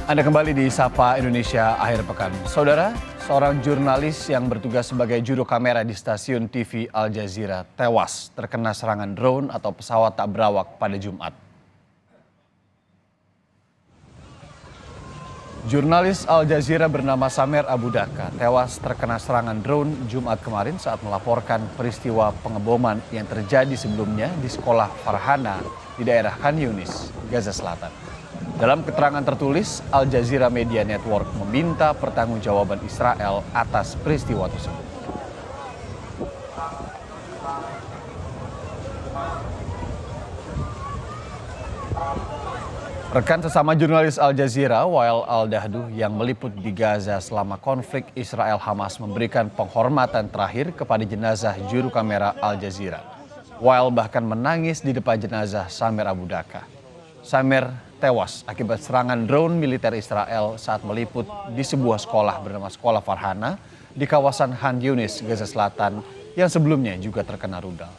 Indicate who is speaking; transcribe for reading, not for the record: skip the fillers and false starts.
Speaker 1: Anda kembali di Sapa Indonesia Akhir Pekan. Saudara, seorang jurnalis yang bertugas sebagai juru kamera di stasiun TV Al Jazeera tewas terkena serangan drone atau pesawat tak berawak pada Jumat. Jurnalis Al Jazeera bernama Samer Abu Daka tewas terkena serangan drone Jumat kemarin saat melaporkan peristiwa pengeboman yang terjadi sebelumnya di sekolah Farhana di daerah Khan Yunis, Gaza Selatan. Dalam keterangan tertulis, Al Jazeera Media Network meminta pertanggungjawaban Israel atas peristiwa tersebut. Rekan sesama jurnalis Al Jazeera, Wael Al-Dahduh yang meliput di Gaza selama konflik Israel-Hamas memberikan penghormatan terakhir kepada jenazah juru kamera Al Jazeera. Wael bahkan menangis di depan jenazah Samer Abu Daka. Samer tewas akibat serangan drone militer Israel saat meliput di sebuah sekolah bernama Sekolah Farhana di kawasan Khan Yunis, Gaza Selatan yang sebelumnya juga terkena rudal.